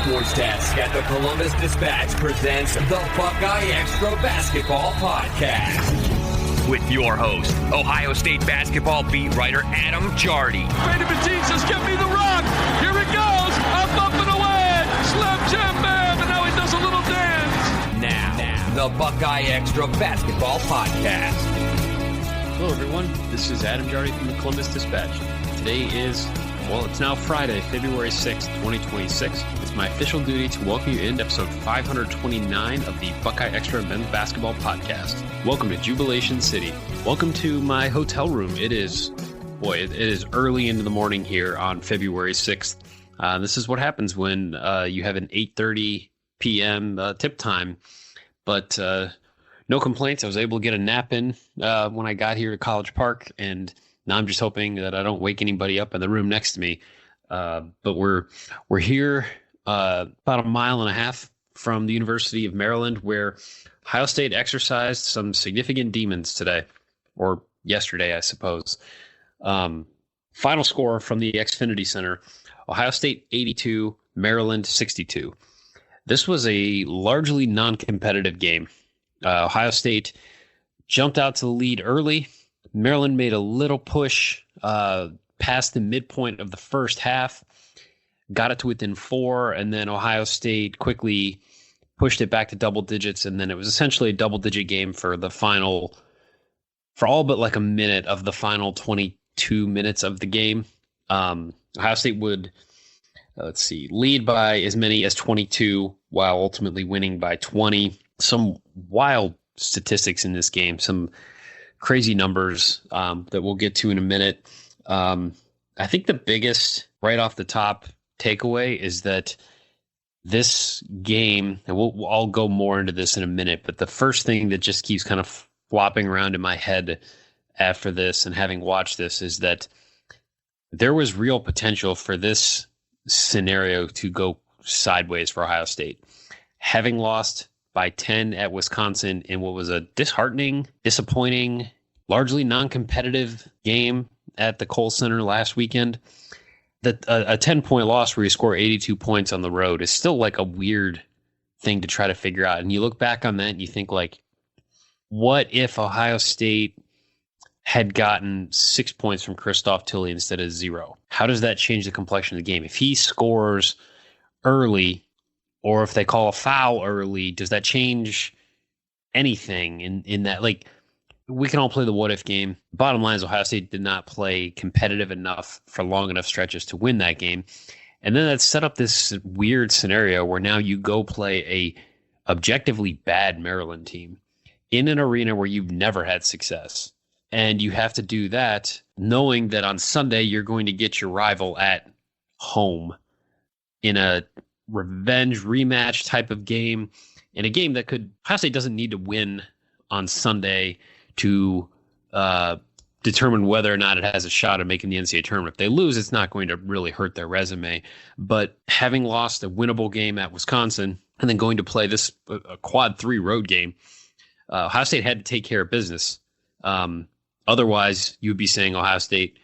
sports desk at the Columbus Dispatch presents the BuckeyeXtra Basketball Podcast. With your host, Ohio State basketball beat writer Adam Jardy. Brandon Matisse says, "Give me the rock." Here it goes. Up and away. Slam jam bam. And now he does a little dance. Now, the BuckeyeXtra Basketball Podcast. Hello, everyone. This is Adam Jardy from the Columbus Dispatch. Today is, it's now Friday, February 6th, 2026. It's my official duty to welcome you into episode 529 of the BuckeyeXtra Men's Basketball Podcast. Welcome to Jubilation City. Welcome to my hotel room. It is early into the morning here on February 6th. This is what happens when you have an 8:30 p.m. Tip time. But no complaints. I was able to get a nap in when I got here to College Park, and now I'm just hoping that I don't wake anybody up in the room next to me. But we're here about a mile and a half from the University of Maryland, where Ohio State exercised some significant demons today, or yesterday, I suppose. Final score from the Xfinity Center: Ohio State 82, Maryland 62. This was a largely non-competitive game. Ohio State jumped out to the lead early. Maryland made a little push past the midpoint of the first half, got it to within 4, and then Ohio State quickly pushed it back to double digits, and then it was essentially a double-digit game for all but like a minute of the final 22 minutes of the game. Ohio State would, lead by as many as 22 while ultimately winning by 20. Some wild statistics in this game, some crazy numbers that we'll get to in a minute. I think the biggest right off the top takeaway is that this game, and I'll go more into this in a minute, but the first thing that just keeps kind of flopping around in my head after this and having watched this is that there was real potential for this scenario to go sideways for Ohio State. Having lost by 10 at Wisconsin in what was a disheartening, disappointing, largely non-competitive game at the Kohl Center last weekend, that a 10-point loss where you score 82 points on the road is still like a weird thing to try to figure out. And you look back on that and you think, like, what if Ohio State had gotten 6 points from Christoph Tilly instead of 0? How does that change the complexion of the game? If he scores early, or if they call a foul early, does that change anything in that? Like, we can all play the what-if game. Bottom line is Ohio State did not play competitive enough for long enough stretches to win that game. And then that set up this weird scenario where now you go play a objectively bad Maryland team in an arena where you've never had success. And you have to do that knowing that on Sunday you're going to get your rival at home in a revenge rematch type of game, in a game that Ohio State doesn't need to win on Sunday to determine whether or not it has a shot at making the NCAA tournament. If they lose, it's not going to really hurt their resume. But having lost a winnable game at Wisconsin and then going to play this a quad 3 road game, Ohio State had to take care of business. Otherwise, you would be saying Ohio State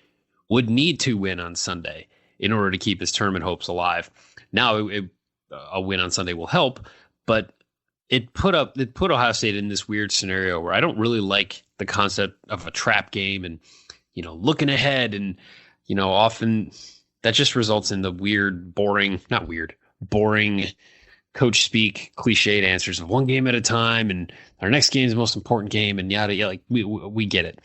would need to win on Sunday in order to keep his tournament hopes alive. Now, a win on Sunday will help, but it put Ohio State in this weird scenario where I don't really like the concept of a trap game and, looking ahead, and, often that just results in the boring coach speak, cliched answers of one game at a time, and our next game is the most important game, and yada yada. Like, we get it.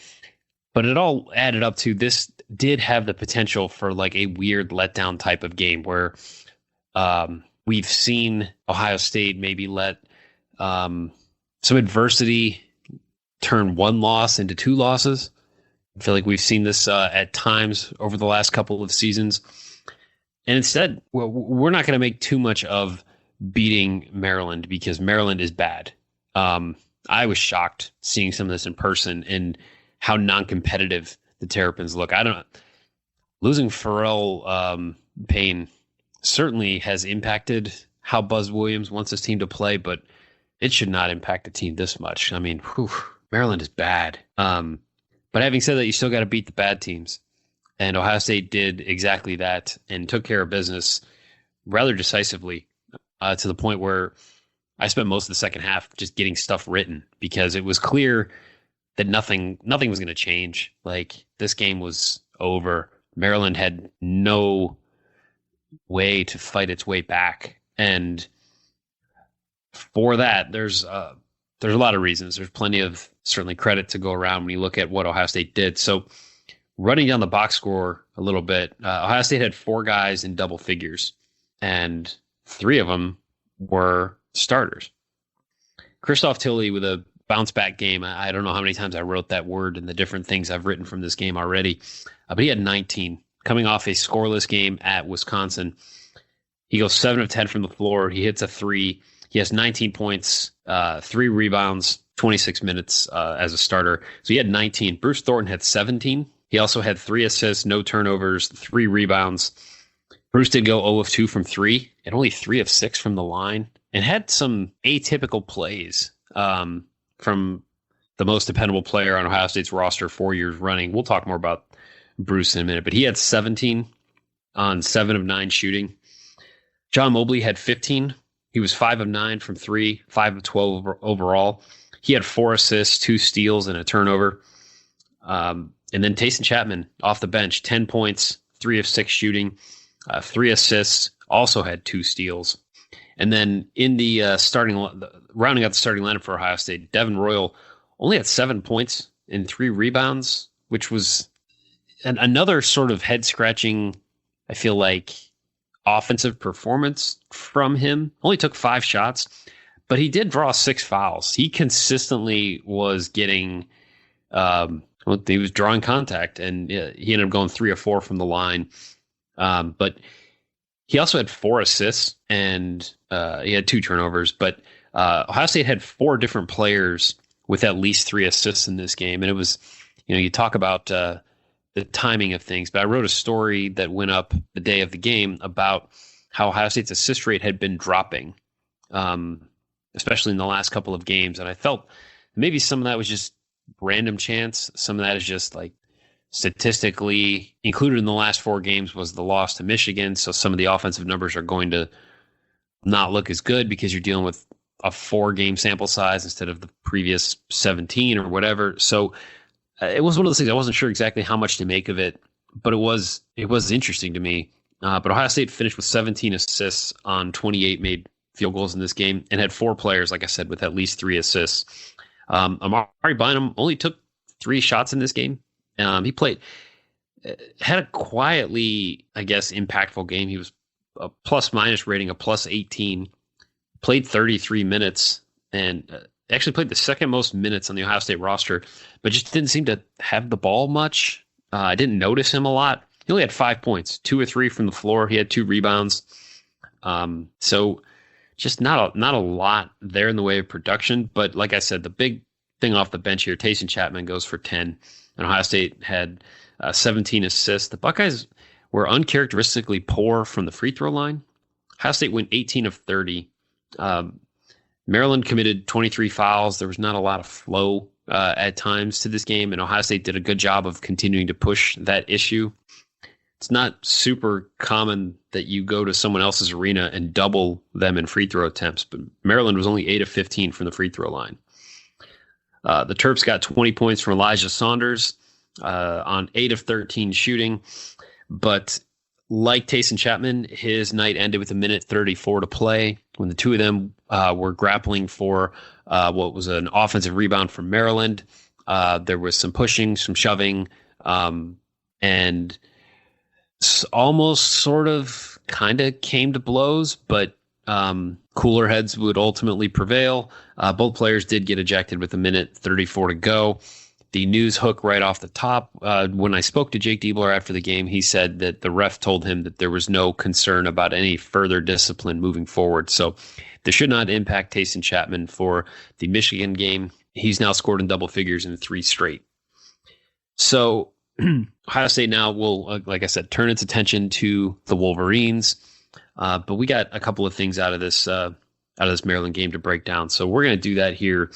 But it all added up to this did have the potential for like a weird letdown type of game where we've seen Ohio State maybe let some adversity turn one loss into 2 losses. I feel like we've seen this at times over the last couple of seasons. And instead, we're not going to make too much of beating Maryland because Maryland is bad. I was shocked seeing some of this in person and how non-competitive the Terrapins look. Losing Pharrell Payne certainly has impacted how Buzz Williams wants his team to play, but it should not impact the team this much. I mean, Maryland is bad. But having said that, you still got to beat the bad teams. And Ohio State did exactly that and took care of business rather decisively to the point where I spent most of the second half just getting stuff written because it was clear that nothing was going to change. Like, this game was over. Maryland had no way to fight its way back. And for that, there's a lot of reasons. There's plenty of certainly credit to go around when you look at what Ohio State did. So running down the box score a little bit, Ohio State had 4 guys in double figures, and 3 of them were starters. Christoph Tilly with a bounce back game. I don't know how many times I wrote that word and the different things I've written from this game already, but he had 19 coming off a scoreless game at Wisconsin. He goes 7 of 10 from the floor. He hits a 3. He has 19 points, 3 rebounds, 26 minutes as a starter. So he had 19. Bruce Thornton had 17. He also had 3 assists, no turnovers, 3 rebounds. Bruce did go 0 of 2 from 3 and only 3 of 6 from the line, and had some atypical plays from the most dependable player on Ohio State's roster 4 years running. We'll talk more about Bruce in a minute, but he had 17 on 7 of 9 shooting. John Mobley had 15. He was 5 of 9 from 3, 5 of 12 overall. He had 4 assists, 2 steals, and a turnover. And then Tayson Chapman off the bench, 10 points, 3 of 6 shooting, 3 assists, also had 2 steals. And then in the rounding out the starting lineup for Ohio State, Devin Royal only had 7 points and 3 rebounds, which was another sort of head-scratching, I feel like, offensive performance from him. Only took 5 shots, but he did draw 6 fouls. He consistently was getting, he was drawing contact, and he ended up going 3 of 4 from the line. But he also had 4 assists, and he had 2 turnovers. But Ohio State had 4 different players with at least 3 assists in this game. And it was, you talk about the timing of things, but I wrote a story that went up the day of the game about how Ohio State's assist rate had been dropping, especially in the last couple of games. And I felt maybe some of that was just random chance. Some of that is just like statistically included in the last 4 games was the loss to Michigan. So some of the offensive numbers are going to not look as good because you're dealing with a 4-game sample size instead of the previous 17 or whatever. So it was one of those things. I wasn't sure exactly how much to make of it, but it was interesting to me. But Ohio State finished with 17 assists on 28 made field goals in this game, and had 4 players, like I said, with at least 3 assists. Amari Bynum only took 3 shots in this game. He had a quietly, I guess, impactful game. He was a plus-minus rating, a plus 18, played 33 minutes, and actually played the second most minutes on the Ohio State roster, but just didn't seem to have the ball much. I didn't notice him a lot. He only had 5 points, 2 or 3 from the floor. He had 2 rebounds. So just not a lot there in the way of production. But like I said, the big thing off the bench here, Tayson Chapman goes for 10, and Ohio State had 17 assists. The Buckeyes were uncharacteristically poor from the free throw line. Ohio State went 18 of 30. Maryland committed 23 fouls. There was not a lot of flow at times to this game, and Ohio State did a good job of continuing to push that issue. It's not super common that you go to someone else's arena and double them in free throw attempts, but Maryland was only 8 of 15 from the free throw line. The Terps got 20 points from Elijah Saunders on 8 of 13 shooting, but like Tayson Chapman, his night ended with 1:34 to play when the two of them were grappling for what was an offensive rebound from Maryland. There was some pushing, some shoving, and almost sort of kind of came to blows, but cooler heads would ultimately prevail. Both players did get ejected with 1:34 to go. The news hook right off the top, when I spoke to Jake Diebler after the game, he said that the ref told him that there was no concern about any further discipline moving forward. So this should not impact Tayson Chapman for the Michigan game. He's now scored in double figures in 3 straight. So Ohio State now will, like I said, turn its attention to the Wolverines. But we got a couple of things out of this Maryland game to break down. So we're going to do that here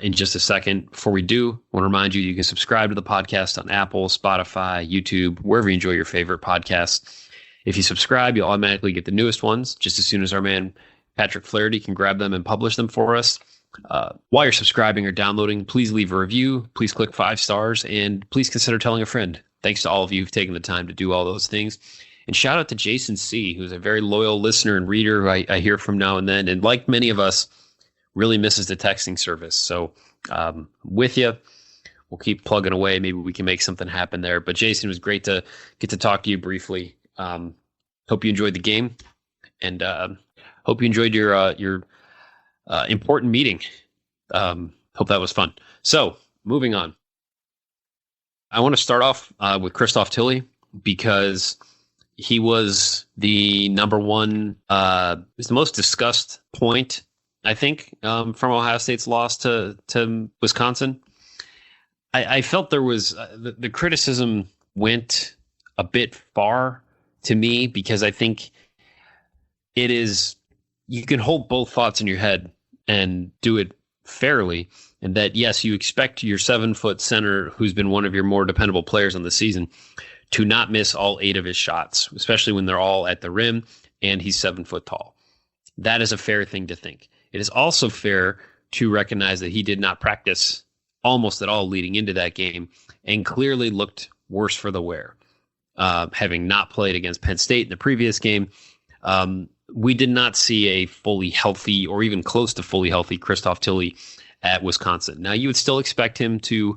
in just a second. Before we do, I want to remind you can subscribe to the podcast on Apple, Spotify, YouTube, wherever you enjoy your favorite podcasts. If you subscribe, you'll automatically get the newest ones just as soon as our man Patrick Flaherty can grab them and publish them for us. While you're subscribing or downloading, please leave a review. Please click 5 stars, and please consider telling a friend. Thanks to all of you who've taken the time to do all those things. And shout out to Jason C., who's a very loyal listener and reader who I hear from now and then. And like many of us, really misses the texting service. So with you, we'll keep plugging away. Maybe we can make something happen there. But Jason, it was great to get to talk to you briefly. Hope you enjoyed the game, and hope you enjoyed your important meeting. Hope that was fun. So moving on. I want to start off with Christoph Tilly because he was the number one, was the most discussed point, I think, from Ohio State's loss to Wisconsin. I felt there was the criticism went a bit far to me because I think it is, you can hold both thoughts in your head and do it fairly. And that, yes, you expect your 7-foot center, who's been one of your more dependable players on the season, to not miss all 8 of his shots, especially when they're all at the rim and he's 7 foot tall. That is a fair thing to think. It is also fair to recognize that he did not practice almost at all leading into that game and clearly looked worse for the wear. Having not played against Penn State in the previous game, we did not see a fully healthy or even close to fully healthy Christoph Tilly at Wisconsin. Now, you would still expect him to,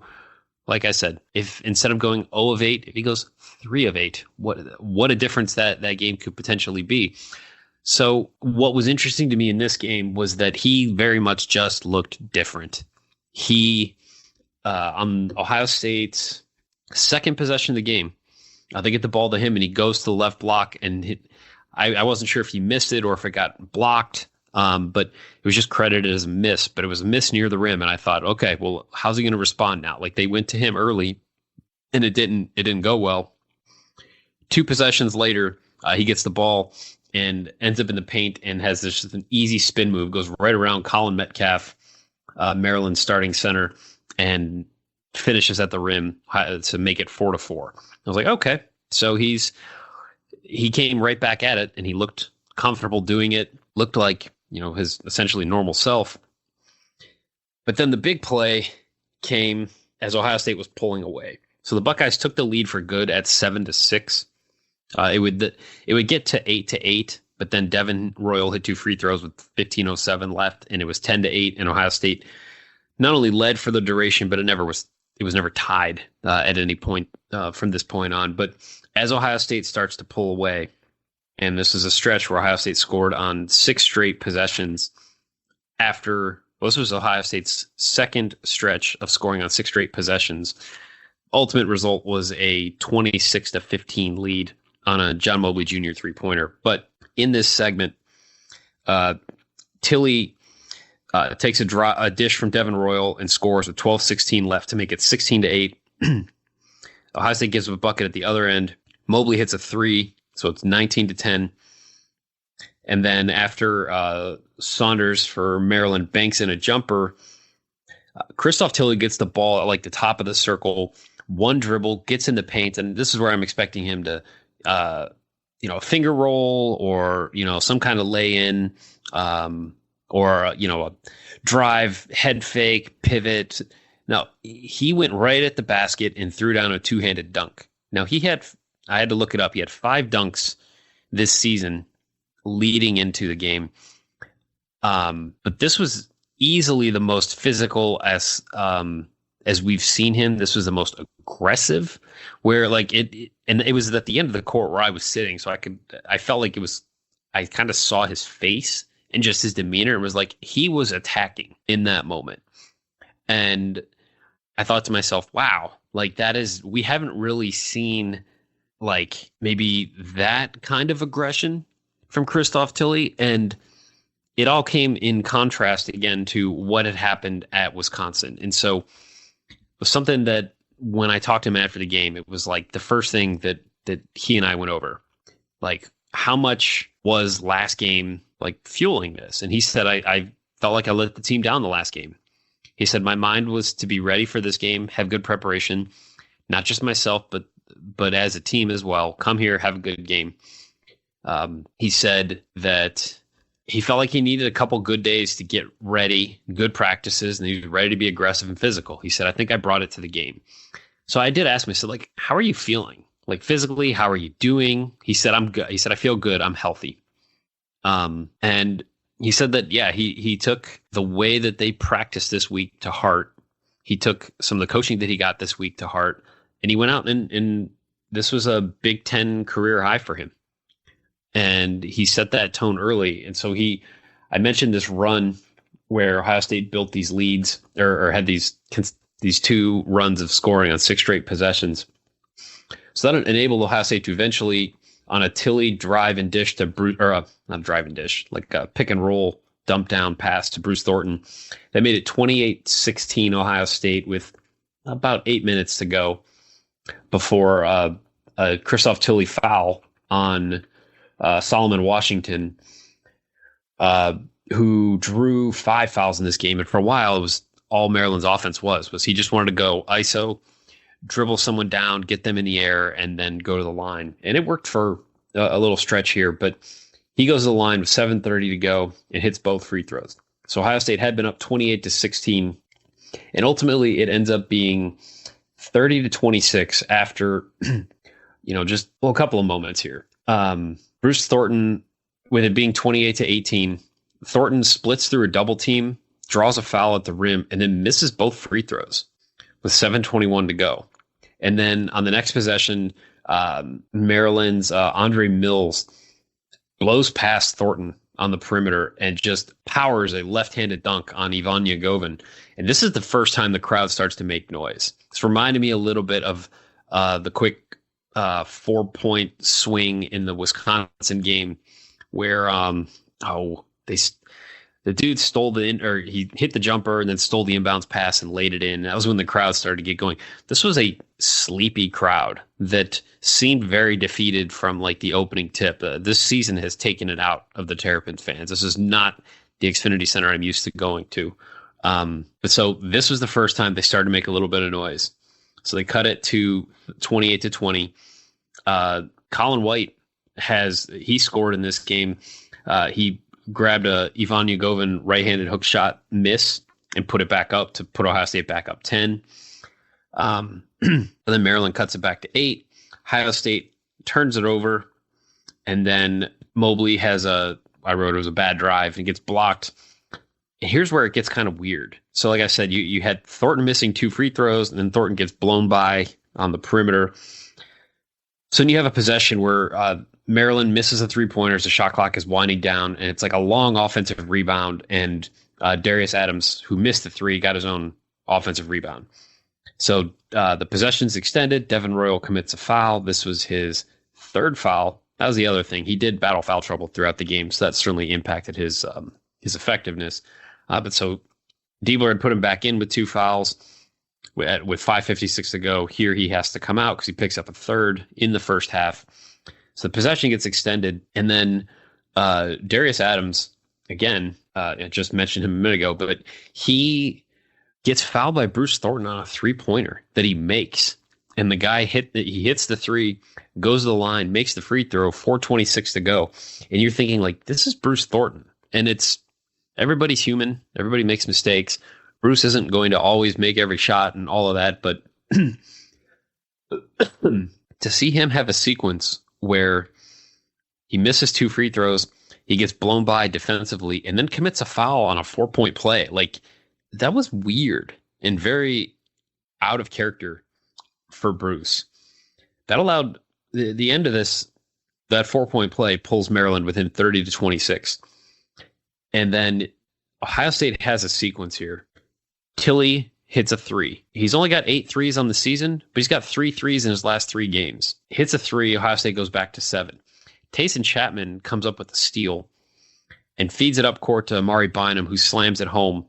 like I said, if instead of going 0 of 8, if he goes 3 of 8, what a difference that game could potentially be. So what was interesting to me in this game was that he very much just looked different. He, on Ohio State's second possession of the game, they get the ball to him and he goes to the left block, and I wasn't sure if he missed it or if it got blocked. But it was just credited as a miss, but it was a miss near the rim. And I thought, okay, well, how's he going to respond now? Like, they went to him early and it didn't go well. 2 possessions later, he gets the ball and ends up in the paint and has this just an easy spin move, goes right around Colin Metcalf, Maryland's starting center, and finishes at the rim to make it 4-4. I was like, okay. So he came right back at it and he looked comfortable doing it, looked like, his essentially normal self. But then the big play came as Ohio State was pulling away. So the Buckeyes took the lead for good at 7-6. It would get to 8-8, but then Devin Royal hit 2 free throws with 15:07 left, and it was 10-8. And Ohio State not only led for the duration, but it was never tied at any point from this point on. But as Ohio State starts to pull away, and this is a stretch where Ohio State scored on 6 straight possessions this was Ohio State's second stretch of scoring on 6 straight possessions. Ultimate result was a 26-15 lead on a John Mobley Jr. 3-pointer. But in this segment, Tilly takes a dish from Devin Royal and scores with 12:16 left to make it 16-8. Ohio State gives up a bucket at the other end. Mobley hits a 3. So it's 19-10. And then after Saunders for Maryland banks in a jumper, Christoph Tilly gets the ball at like the top of the circle, one dribble, gets in the paint. And this is where I'm expecting him to, finger roll or, some kind of lay in or, a drive, head fake, pivot. No, he went right at the basket and threw down a 2-handed dunk. Now, I had to look it up. He had 5 dunks this season leading into the game. But this was easily the most physical as we've seen him. This was the most aggressive, where it was at the end of the court where I was sitting. So I felt like I kind of saw his face and just his demeanor. It was like he was attacking in that moment. And I thought to myself, wow, we haven't really seen maybe that kind of aggression from Christoph Tilly. And it all came in contrast again to what had happened at Wisconsin. And so it was something that when I talked to him after the game, it was like the first thing that he and I went over, how much was last game fueling this? And he said, I felt like I let the team down the last game. He said, my mind was to be ready for this game, have good preparation, not just myself, but as a team as well. Come here, have a good game. He said that he felt like he needed a couple good days to get ready, good practices, and he was ready to be aggressive and physical. He said, I think I brought it to the game. So I did ask him, I said, like, how are you feeling? Like physically, how are you doing? He said, I'm good. He said, I feel good. I'm healthy. And he said that, yeah, he took the way that they practiced this week to heart. He took some of the coaching that he got this week to heart, and he went out and this was a Big Ten career high for him. And he set that tone early. And so I mentioned this run where Ohio State built these leads or had these 2 runs of scoring on 6 straight possessions. So that enabled Ohio State to eventually, on a Tilly drive and dish to Bruce, or not drive and dish, like a pick and roll dump down pass to Bruce Thornton, that made it 28-16 Ohio State with about 8 minutes to go before a Christoph Tilly foul on Solomon Washington, who drew 5 fouls in this game. And for a while, it was all Maryland's offense was he just wanted to go ISO, dribble someone down, get them in the air, and then go to the line. And it worked for a little stretch here, but he goes to the line with 7:30 to go and hits both free throws. So Ohio State had been up 28-16, and ultimately it ends up being 30-26 after, just a couple of moments here. Bruce Thornton, with it being 28-18, Thornton splits through a double team, draws a foul at the rim, and then misses both free throws with 7:21 to go. And then on the next possession, Maryland's Andre Mills blows past Thornton on the perimeter and just powers a left-handed dunk on Ivan Yagovin. And this is the first time the crowd starts to make noise. It's reminded me a little bit of the quick 4-point swing in the Wisconsin game where the dude he hit the jumper and then stole the inbounds pass and laid it in. That was when the crowd started to get going. This was a sleepy crowd that seemed very defeated from like the opening tip. This season has taken it out of the Terrapins fans. This is not the Xfinity Center I'm used to going to. But so this was the first time they started to make a little bit of noise. So they cut it to 28-20. Colin White he scored in this game. He grabbed a Ivan Yagovin right-handed hook shot miss and put it back up to put Ohio State back up 10. And then Maryland cuts it back to 8. Ohio State turns it over, and then Mobley I wrote it was a bad drive and gets blocked. And here's where it gets kind of weird. So like I said, you had Thornton missing 2 free throws, and then Thornton gets blown by on the perimeter. So then you have a possession where Maryland misses a 3-pointer. The shot clock is winding down, and it's like a long offensive rebound. And Darius Adams, who missed the 3, got his own offensive rebound. So the possession's extended. Devin Royal commits a foul. This was his 3rd foul. That was the other thing. He did battle foul trouble throughout the game, so that certainly impacted his effectiveness. But so Diebler had put him back in with 2 fouls. With 5:56 to go, here he has to come out because he picks up a 3rd in the first half. So the possession gets extended, and then Darius Adams, again, I just mentioned him a minute ago, but he gets fouled by Bruce Thornton on a 3-pointer that he makes. And the guy hits the 3, goes to the line, makes the free throw, 4:26 to go. And you're thinking, like, this is Bruce Thornton. And everybody's human. Everybody makes mistakes. Bruce isn't going to always make every shot and all of that, but to see him have a sequence where he misses 2 free throws, he gets blown by defensively, and then commits a foul on a 4-point play, like, that was weird and very out of character for Bruce. That allowed the end of this, that 4-point play pulls Maryland within 30-26. And then Ohio State has a sequence here. Tilly hits a 3. He's only got 8 threes on the season, but he's got 3 threes in his last 3 games. Hits a 3, Ohio State goes back to 7. Tayson Chapman comes up with a steal and feeds it up court to Amari Bynum, who slams it home.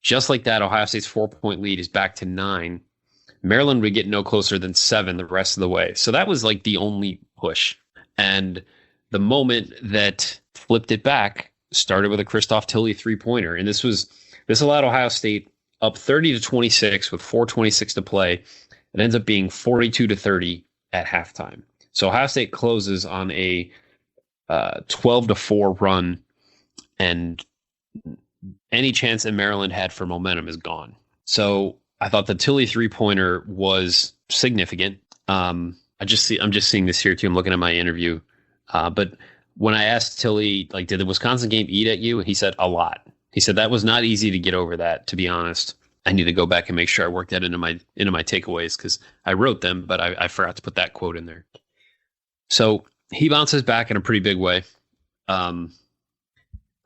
Just like that, Ohio State's 4-point lead is back to 9. Maryland would get no closer than 7 the rest of the way. So that was like the only push. And the moment that flipped it back started with a Christoph Tilly 3-pointer. And this allowed Ohio State up 30-26 with 4:26 to play. It ends up being 42-30 at halftime. So Ohio State closes on a 12-4 run, and any chance that Maryland had for momentum is gone. So I thought the Tilly 3-pointer was significant. I'm just seeing this here too. I'm looking at my interview. But when I asked Tilly, like, did the Wisconsin game eat at you? He said a lot. He said that was not easy to get over that, to be honest. I need to go back and make sure I work that into my takeaways, because I wrote them, but I forgot to put that quote in there. So he bounces back in a pretty big way. I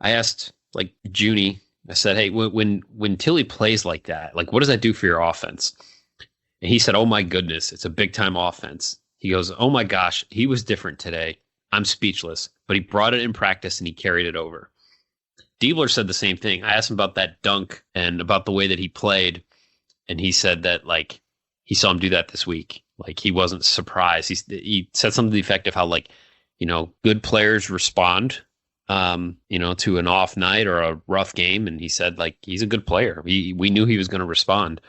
asked like Junie, I said, hey, when Tilly plays like that, like, what does that do for your offense? And he said, oh my goodness, it's a big time offense. He goes, oh my gosh, he was different today. I'm speechless, but he brought it in practice and he carried it over. Diebler said the same thing. I asked him about that dunk and about the way that he played, and he said that, like, he saw him do that this week. Like, he wasn't surprised. He said something to the effect of how, like, you know, good players respond, you know, to an off night or a rough game. And he said, like, he's a good player. We knew he was going to respond.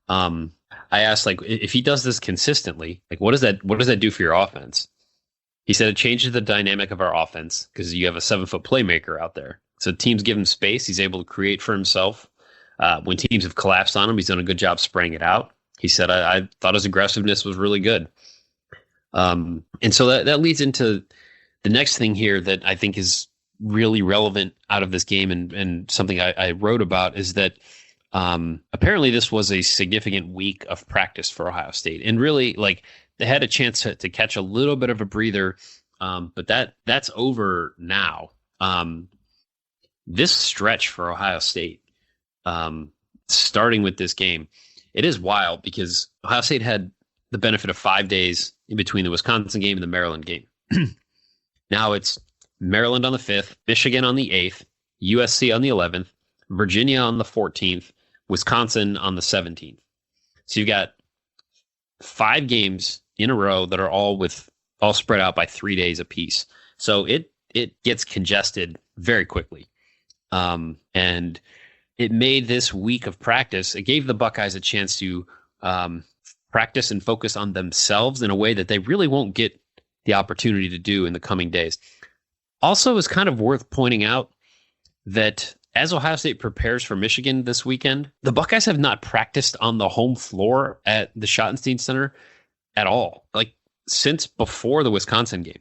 I asked, like, if he does this consistently, like, what does that do for your offense? He said it changes the dynamic of our offense because you have a 7-foot playmaker out there. So teams give him space. He's able to create for himself. When teams have collapsed on him, he's done a good job spraying it out. He said, I thought his aggressiveness was really good. And so that leads into the next thing here that I think is really relevant out of this game, and something I wrote about, is that apparently this was a significant week of practice for Ohio State. And really, like, they had a chance to catch a little bit of a breather, but that's over now. This stretch for Ohio State, starting with this game, it is wild because Ohio State had the benefit of 5 days in between the Wisconsin game and the Maryland game. Now it's Maryland on the 5th, Michigan on the 8th, USC on the 11th, Virginia on the 14th, Wisconsin on the 17th. So you've got 5 games in a row that are all spread out by 3 days apiece. So it gets congested very quickly. And it made this week of practice, it gave the Buckeyes a chance to practice and focus on themselves in a way that they really won't get the opportunity to do in the coming days. Also, it's kind of worth pointing out that as Ohio State prepares for Michigan this weekend, the Buckeyes have not practiced on the home floor at the Schottenstein Center at all, like since before the Wisconsin game.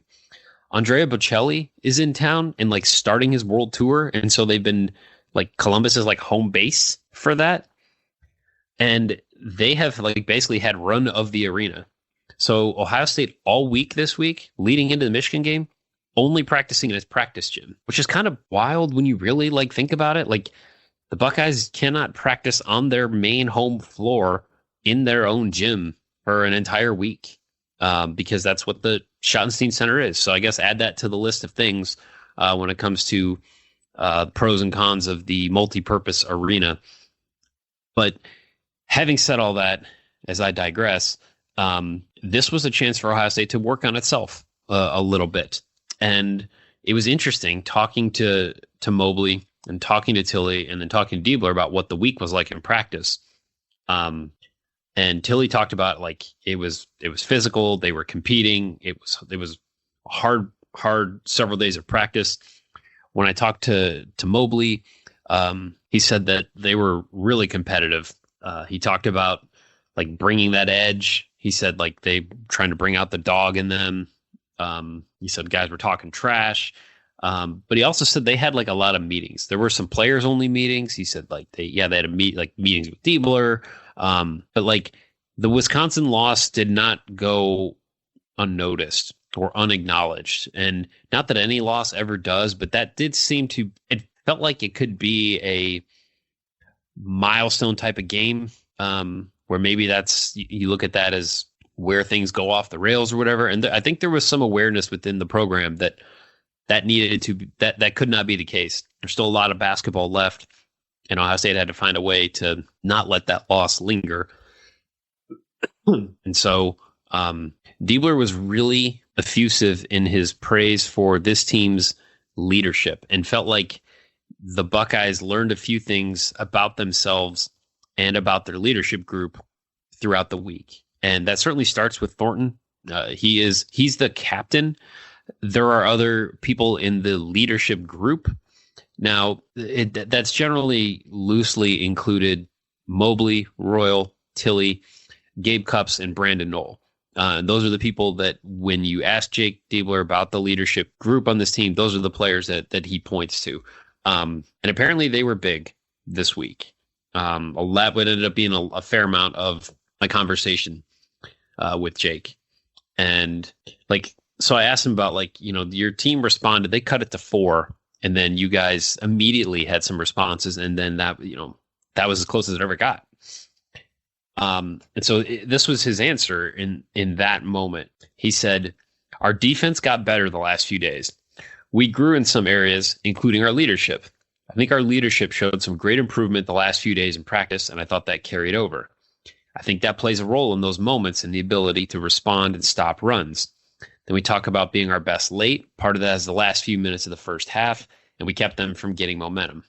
Andrea Bocelli is in town and like starting his world tour. And so they've been like, Columbus is like home base for that. And they have like basically had run of the arena. So Ohio State all week this week, leading into the Michigan game, only practicing in its practice gym, which is kind of wild when you really like think about it. Like, the Buckeyes cannot practice on their main home floor in their own gym for an entire week, because that's what the Schottenstein Center is. So I guess add that to the list of things when it comes to pros and cons of the multi-purpose arena. But having said all that, as I digress, this was a chance for Ohio State to work on itself a little bit. And it was interesting talking to Mobley and talking to Tilly and then talking to Diebler about what the week was like in practice. And Tilly talked about, like, it was physical. They were competing. It was hard several days of practice. When I talked to Mobley, he said that they were really competitive. He talked about like bringing that edge. He said like they trying to bring out the dog in them. He said guys were talking trash. But he also said they had like a lot of meetings. There were some players only meetings. He said like they had meetings with Diebler. But like the Wisconsin loss did not go unnoticed or unacknowledged. And not that any loss ever does, but that did seem to, it felt like it could be a milestone type of game, where maybe you look at that as where things go off the rails or whatever. And I think there was some awareness within the program that needed to be, that could not be the case. There's still a lot of basketball left, and Ohio State had to find a way to not let that loss linger. And so Diebler was really effusive in his praise for this team's leadership and felt like the Buckeyes learned a few things about themselves and about their leadership group throughout the week. And that certainly starts with Thornton. He's the captain. there are other people in the leadership group. Now, that's generally loosely included Mobley, Royal, Tilly, Gabe Cupps, and Brandon Knoll. Those are the people that when you ask Jake Diebler about the leadership group on this team, those are the players that he points to. And apparently they were big this week. That would end up being a fair amount of my conversation with Jake. And so I asked him about your team responded, they cut it to 4. And then you guys immediately had some responses. And then that was as close as it ever got. And so this was his answer in that moment. He said, our defense got better the last few days. We grew in some areas, including our leadership. I think our leadership showed some great improvement the last few days in practice, and I thought that carried over. I think that plays a role in those moments and the ability to respond and stop runs. Then we talk about being our best late. Part of that is the last few minutes of the first half, and we kept them from getting momentum.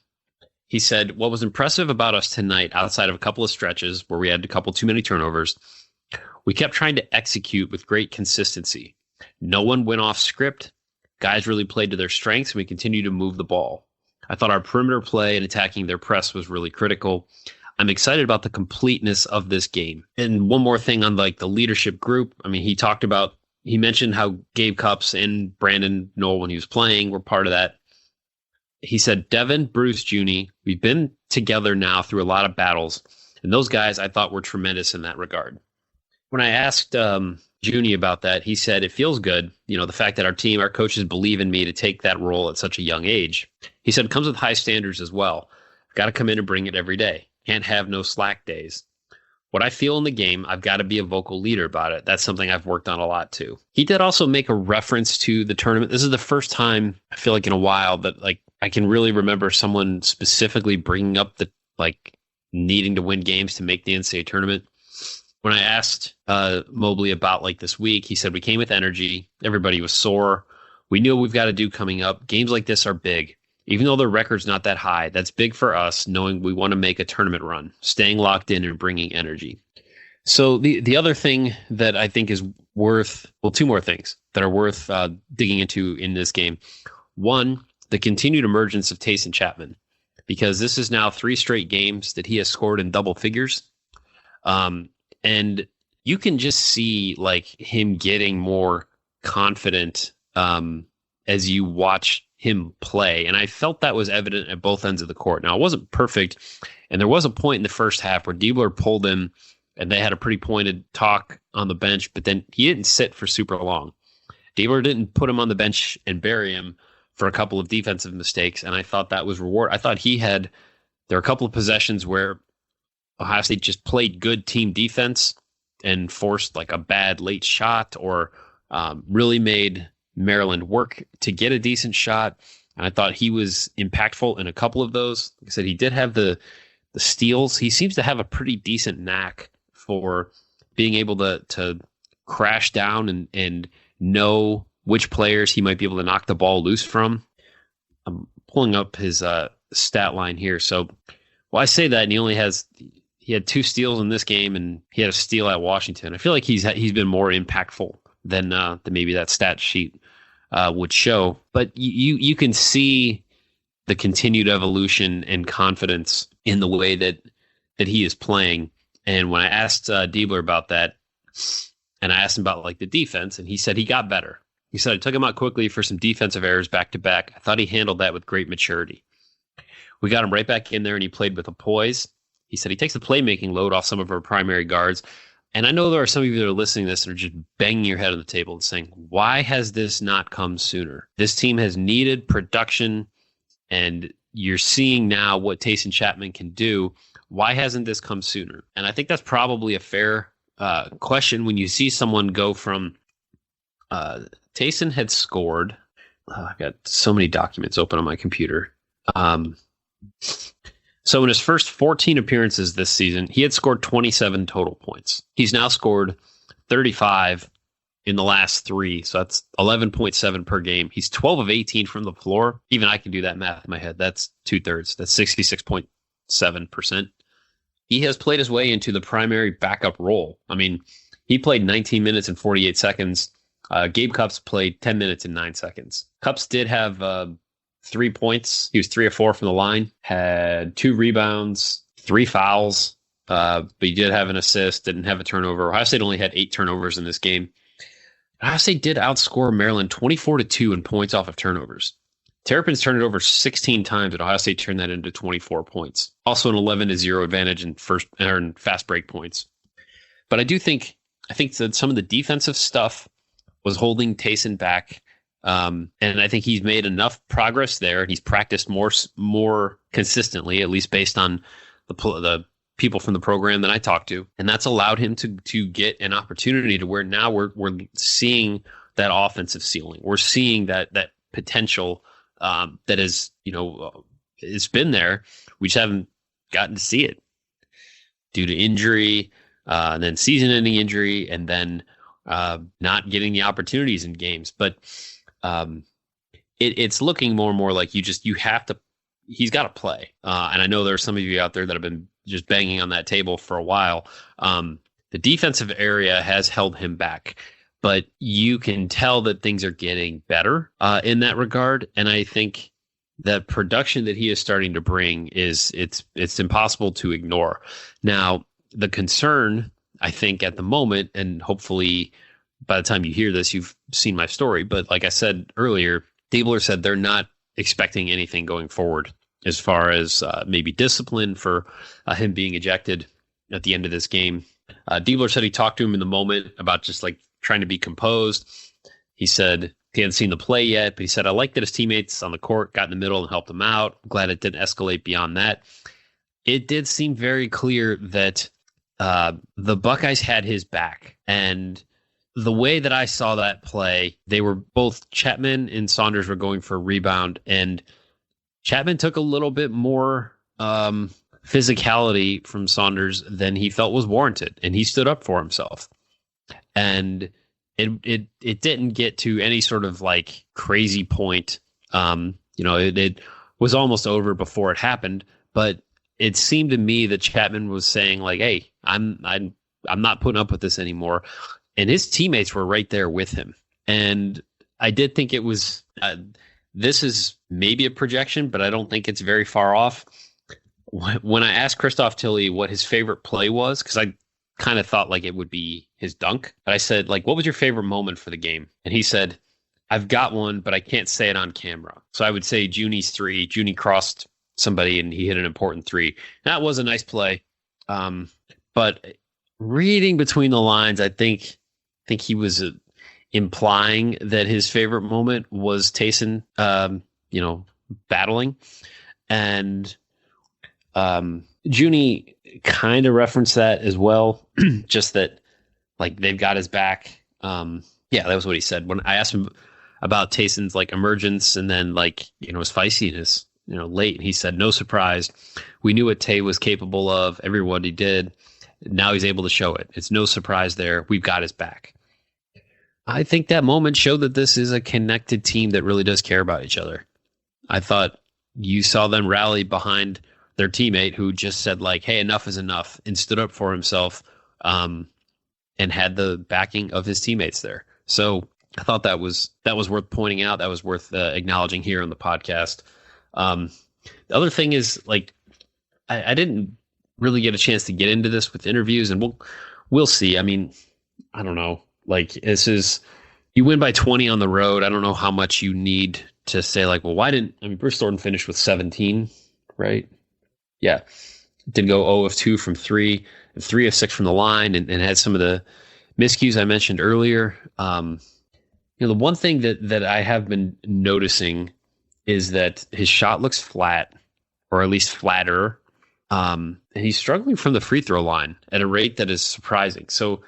He said, what was impressive about us tonight, outside of a couple of stretches where we had a couple too many turnovers, we kept trying to execute with great consistency. No one went off script. Guys really played to their strengths, and we continued to move the ball. I thought our perimeter play and attacking their press was really critical. I'm excited about the completeness of this game. And one more thing on the leadership group. I mean, he mentioned how Gabe Cupps and Brandon Knoll, when he was playing, were part of that. He said, Devin, Bruce, Junie, we've been together now through a lot of battles, and those guys I thought were tremendous in that regard. When I asked Junie about that, he said, it feels good, the fact that our coaches believe in me to take that role at such a young age. He said, it comes with high standards as well. I've got to come in and bring it every day. Can't have no slack days. What I feel in the game, I've got to be a vocal leader about it. That's something I've worked on a lot too. He did also make a reference to the tournament. This is the first time I feel like in a while that I can really remember someone specifically bringing up the needing to win games to make the NCAA tournament. When I asked Mobley about this week, he said, we came with energy. Everybody was sore. We knew what we've got to do coming up. Games like this are big. Even though the record's not that high, that's big for us, knowing we want to make a tournament run, staying locked in and bringing energy. So the other thing that I think is two more things that are worth digging into in this game. One, the continued emergence of Tayson Chapman, because this is now 3 straight games that he has scored in double figures. And you can just see him getting more confident as you watch him play. And I felt that was evident at both ends of the court. Now, it wasn't perfect. And there was a point in the first half where Diebler pulled him and they had a pretty pointed talk on the bench, but then he didn't sit for super long. Diebler didn't put him on the bench and bury him for a couple of defensive mistakes. And I thought that was reward. I thought there were a couple of possessions where Ohio State just played good team defense and forced a bad late shot or really made Maryland work to get a decent shot. And I thought he was impactful in a couple of those. Like I said, he did have the steals. He seems to have a pretty decent knack for being able to crash down and know which players he might be able to knock the ball loose from. I'm pulling up his stat line here. So, I say that, and he had 2 steals in this game, and he had a steal at Washington. I feel like he's been more impactful than maybe that stat sheet would show. But you can see the continued evolution and confidence in the way that he is playing. And when I asked Diebler about that, and I asked him about the defense, and he said he got better. He said, I took him out quickly for some defensive errors back to back. I thought he handled that with great maturity. We got him right back in there, and he played with a poise. He said he takes the playmaking load off some of our primary guards. And I know there are some of you that are listening to this and are just banging your head on the table and saying, why has this not come sooner? This team has needed production, and you're seeing now what Tayson Chapman can do. Why hasn't this come sooner? And I think that's probably a fair question when you see someone go from Tayson had scored. I've got so many documents open on my computer. So in his first 14 appearances this season, he had scored 27 total points. He's now scored 35 in the last 3, so that's 11.7 per game. He's 12 of 18 from the floor. Even I can do that math in my head. That's 2/3. That's 66.7%. He has played his way into the primary backup role. I mean, he played 19 minutes and 48 seconds Gabe Cupps played 10 minutes and 9 seconds. Cupps did have 3 points. He was 3 of 4 from the line, had 2 rebounds, 3 fouls, but he did have an assist, didn't have a turnover. Ohio State only had 8 turnovers in this game. Ohio State did outscore Maryland 24-2 in points off of turnovers. Terrapins turned it over 16 times, and Ohio State turned that into 24 points. Also an 11-0 advantage in fast break points. But I think that some of the defensive stuff was holding Taysom back, and I think he's made enough progress there. He's practiced more consistently, at least based on the people from the program that I talked to, and that's allowed him to get an opportunity to where now we're seeing that offensive ceiling. We're seeing that potential that is, it's been there. We just haven't gotten to see it due to injury, and then season-ending injury, and then not getting the opportunities in games. But it's looking more and more like he's got to play. And I know there are some of you out there that have been just banging on that table for a while. The defensive area has held him back, but you can tell that things are getting better in that regard. And I think that production that he is starting to bring it's impossible to ignore. Now, the concern, I think, at the moment, and hopefully by the time you hear this, you've seen my story. But like I said earlier, Diebler said they're not expecting anything going forward as far as maybe discipline for him being ejected at the end of this game. Diebler said he talked to him in the moment about just like trying to be composed. He said he hadn't seen the play yet, but he said, I like that his teammates on the court got in the middle and helped him out. I'm glad it didn't escalate beyond that. It did seem very clear that the Buckeyes had his back. And the way that I saw that play, they were both Chapman and Saunders were going for a rebound, and Chapman took a little bit more physicality from Saunders than he felt was warranted, and he stood up for himself. And it didn't get to any sort of like crazy point. It was almost over before it happened, but it seemed to me that Chapman was saying like, "Hey, I'm not putting up with this anymore," and his teammates were right there with him. And I did think it was. This is maybe a projection, but I don't think it's very far off. When I asked Christoph Tilly what his favorite play was, because I kind of thought like it would be his dunk, but I said, like, what was your favorite moment for the game? And he said, I've got one, but I can't say it on camera. So I would say Junie's 3. Junie crossed somebody and he hit an important 3. That was a nice play. But reading between the lines, I think he was implying that his favorite moment was Taysom, battling. And Junie kind of referenced that as well, just that like they've got his back. That was what he said. When I asked him about Taysom's like emergence and then like, his feistiness, late, and he said, no surprise. We knew what Tay was capable of, everyone he did. Now he's able to show it. It's no surprise there. We've got his back. I think that moment showed that this is a connected team that really does care about each other. I thought you saw them rally behind their teammate who just said like, hey, enough is enough, and stood up for himself, and had the backing of his teammates there. So I thought that was worth pointing out. That was worth acknowledging here on the podcast. The other thing is like, I didn't really get a chance to get into this with interviews, and we'll see. I mean, I don't know. Like, you win by 20 on the road. I don't know how much you need to say like, well, Bruce Thornton finished with 17, right? Yeah. Did go 0 of 2 from 3, and 3 of 6 from the line, and had some of the miscues I mentioned earlier. The one thing that I have been noticing is that his shot looks flat, or at least flatter. And he's struggling from the free throw line at a rate that is surprising. So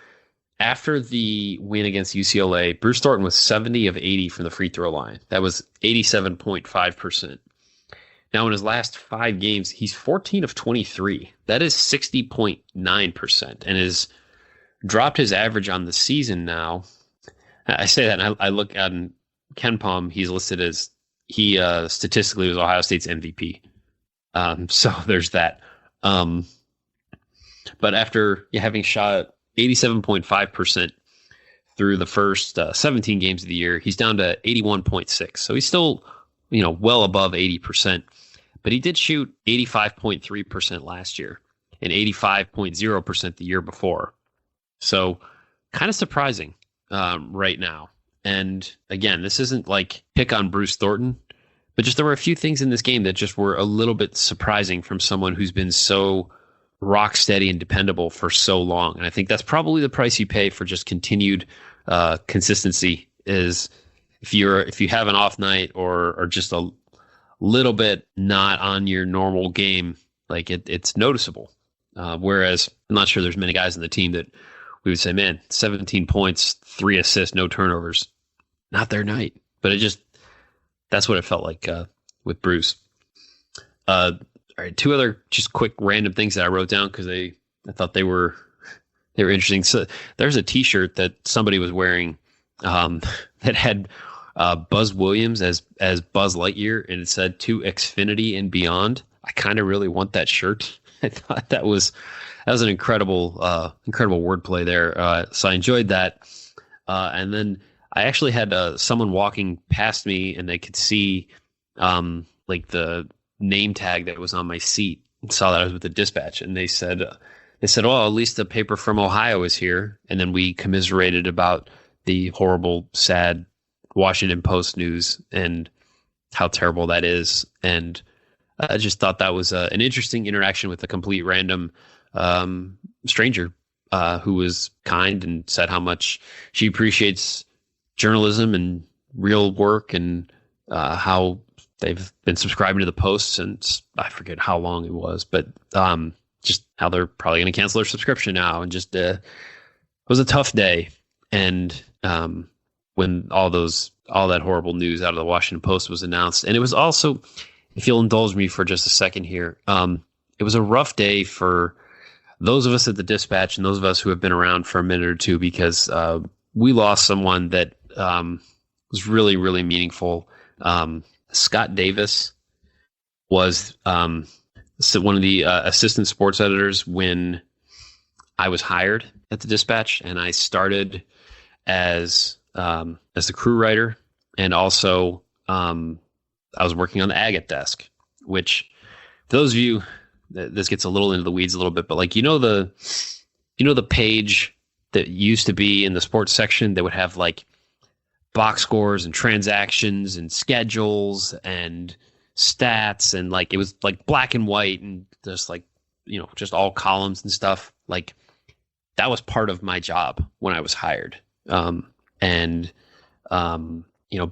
after the win against UCLA, Bruce Thornton was 70 of 80 from the free throw line. That was 87.5%. Now, in his last 5 games, he's 14 of 23. That is 60.9%, and has dropped his average on the season now. I say that, and I look at KenPom, he's listed as he statistically was Ohio State's MVP. So there's that. But after having shot 87.5% through the first 17 games of the year, he's down to 81.6. So he's still, well above 80%. But he did shoot 85.3% last year and 85.0% the year before. So kind of surprising right now. And again, this isn't like pick on Bruce Thornton, but just there were a few things in this game that just were a little bit surprising from someone who's been so rock steady and dependable for so long. And I think that's probably the price you pay for just continued consistency, is if you have an off night or just a little bit not on your normal game, like it's noticeable. Whereas I'm not sure there's many guys in the team that we would say, man, 17 points, 3 assists, no turnovers, not their night. But that's what it felt like with Bruce. All right, 2 other just quick random things that I wrote down because I thought they were interesting. So there's a T-shirt that somebody was wearing that had Buzz Williams as Buzz Lightyear, and it said "To Xfinity and Beyond." I kind of really want that shirt. I thought that was an incredible wordplay there. So I enjoyed that. And then I actually had someone walking past me, and they could see like the name tag that was on my seat, and saw that I was with the Dispatch, and they said, "Oh, at least the paper from Ohio is here." And then we commiserated about the horrible, sad Washington Post news and how terrible that is. And I just thought that was an interesting interaction with a complete random stranger who was kind and said how much she appreciates journalism and real work, and how they've been subscribing to the Post since I forget how long it was, but just how they're probably going to cancel their subscription now. And just it was a tough day. And when all that horrible news out of the Washington Post was announced, and it was also, if you'll indulge me for just a second here, it was a rough day for those of us at the Dispatch and those of us who have been around for a minute or two, because we lost someone that was really, really meaningful. Scott Davis was one of the assistant sports editors when I was hired at the Dispatch, and I started as the crew writer, and also I was working on the Agate desk, which, for those of you, this gets a little into the weeds a little bit, but like the page that used to be in the sports section that would have like box scores and transactions and schedules and stats, and like it was like black and white and just like just all columns and stuff. Like that was part of my job when I was hired.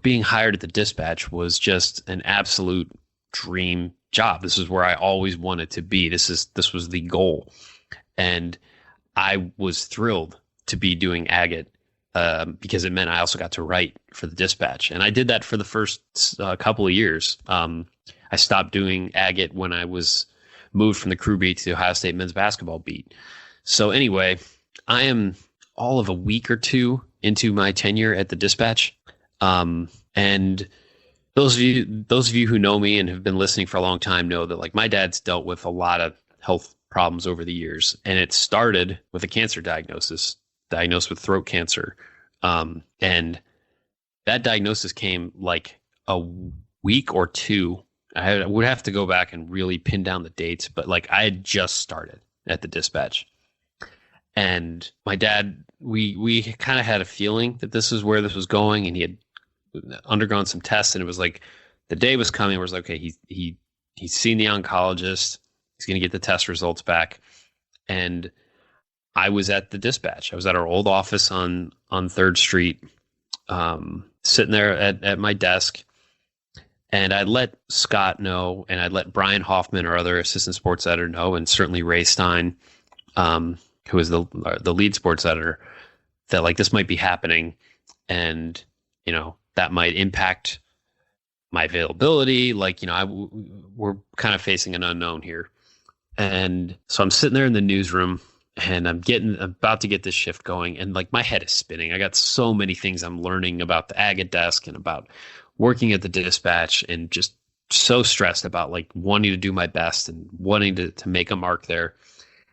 Being hired at the Dispatch was just an absolute dream job. This is where I always wanted to be. This was the goal. And I was thrilled to be doing Agate because it meant I also got to write for the Dispatch. And I did that for the first couple of years. I stopped doing Agate when I was moved from the crew beat to the Ohio State men's basketball beat. So anyway, I am all of a week or two into my tenure at the Dispatch. And those of you who know me and have been listening for a long time know that like my dad's dealt with a lot of health problems over the years, and it started with a cancer diagnosed with throat cancer. And that diagnosis came like a week or two. I would have to go back and really pin down the dates, but like I had just started at the Dispatch, and my dad, we kind of had a feeling that this is where this was going, and he had undergone some tests, and it was like the day was coming where it was like, okay, he's seen the oncologist, he's going to get the test results back. And I was at the Dispatch. I was at our old office on 3rd Street, sitting there at my desk, and I'd let Scott know, and I'd let Brian Hoffman, our other assistant sports editor, know, and certainly Ray Stein, who was the lead sports editor, that like this might be happening, and that might impact my availability. Like, we're kind of facing an unknown here. And so I'm sitting there in the newsroom, and I'm about to get this shift going, and like my head is spinning. I got so many things I'm learning about the Agate desk and about working at the Dispatch, and just so stressed about like wanting to do my best and wanting to make a mark there.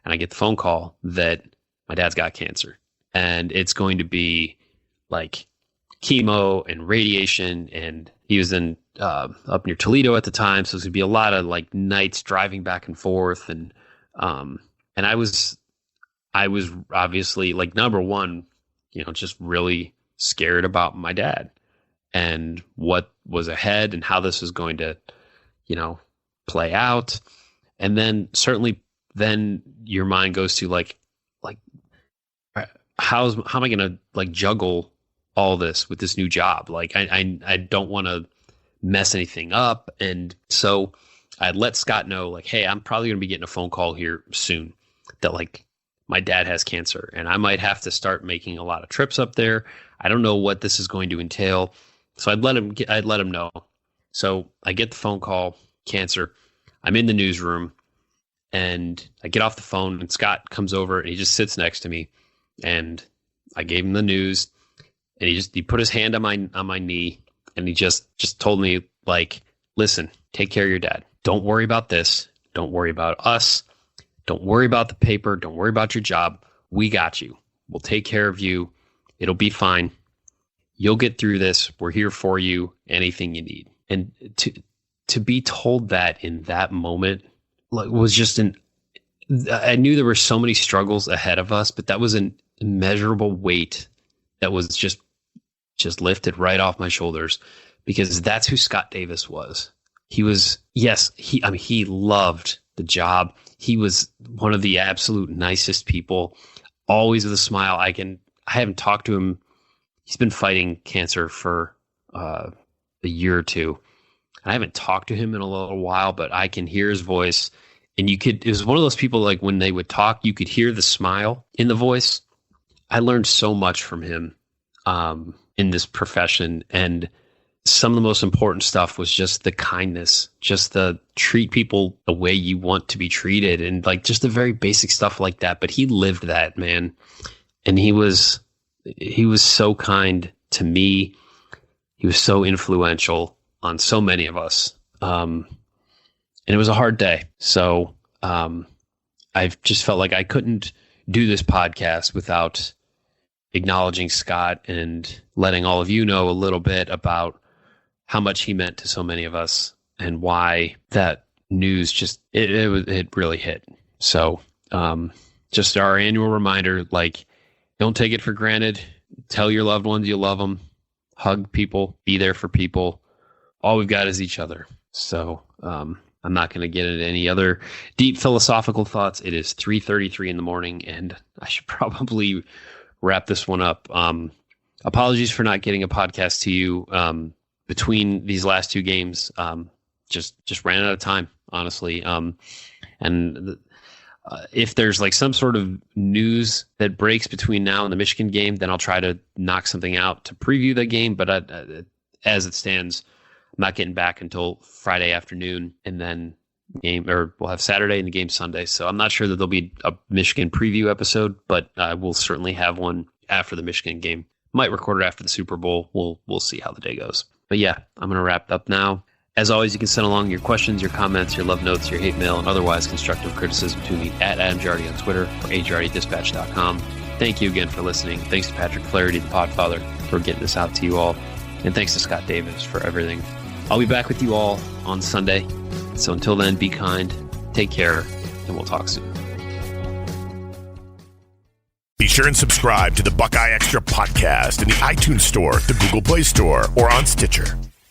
And I get the phone call that my dad's got cancer, and it's going to be like chemo and radiation, and he was in up near Toledo at the time, so it would be a lot of like nights driving back and forth, and I was obviously, like, number one, just really scared about my dad and what was ahead and how this was going to, play out. And then certainly then your mind goes to like how am I going to like juggle all this with this new job? Like I don't want to mess anything up. And so I let Scott know, like, hey, I'm probably going to be getting a phone call here soon that like my dad has cancer and I might have to start making a lot of trips up there. I don't know what this is going to entail. So I'd let him know. So I get the phone call, cancer. I'm in the newsroom and I get off the phone and Scott comes over and he just sits next to me, and I gave him the news, and he put his hand on my knee, and he just told me, like, listen, take care of your dad. Don't worry about this. Don't worry about us. Don't worry about the paper. Don't worry about your job. We got you. We'll take care of you. It'll be fine. You'll get through this. We're here for you. Anything you need. And to be told that in that moment was just I knew there were so many struggles ahead of us, but that was an immeasurable weight that was just lifted right off my shoulders, because that's who Scott Davis was. He was, he loved the job. He was one of the absolute nicest people, always with a smile. I haven't talked to him. He's been fighting cancer for a year or two. I haven't talked to him in a little while, but I can hear his voice. And it was one of those people, like, when they would talk, you could hear the smile in the voice. I learned so much from him in this profession. And some of the most important stuff was just the kindness, just the treat people the way you want to be treated, and like just the very basic stuff like that. But he lived that, man. And he was so kind to me. He was so influential on so many of us. And it was a hard day. So I've just felt like I couldn't do this podcast without acknowledging Scott and letting all of you know a little bit about how much he meant to so many of us and why that news just, it really hit. So just our annual reminder, like, don't take it for granted. Tell your loved ones you love them. Hug people. Be there for people. All we've got is each other. So I'm not going to get into any other deep philosophical thoughts. It is 3:33 in the morning, and I should probably wrap this one up. Apologies for not getting a podcast to you between these last two games. Just ran out of time, honestly. If there's like some sort of news that breaks between now and the Michigan game, then I'll try to knock something out to preview the game. But as it stands, I'm not getting back until Friday afternoon, and then we'll have Saturday and the game Sunday. So I'm not sure that there'll be a Michigan preview episode, but we'll certainly have one after the Michigan game. Might record it after the Super Bowl. We'll see how the day goes. But yeah, I'm going to wrap it up now. As always, you can send along your questions, your comments, your love notes, your hate mail, and otherwise constructive criticism to me at Adam Jardy on Twitter or ajardyddispatch.com. Thank you again for listening. Thanks to Patrick Flaherty, the Podfather, for getting this out to you all. And thanks to Scott Davis for everything. I'll be back with you all on Sunday. So until then, be kind, take care, and we'll talk soon. Be sure and subscribe to the Buckeye Extra podcast in the iTunes Store, the Google Play Store, or on Stitcher.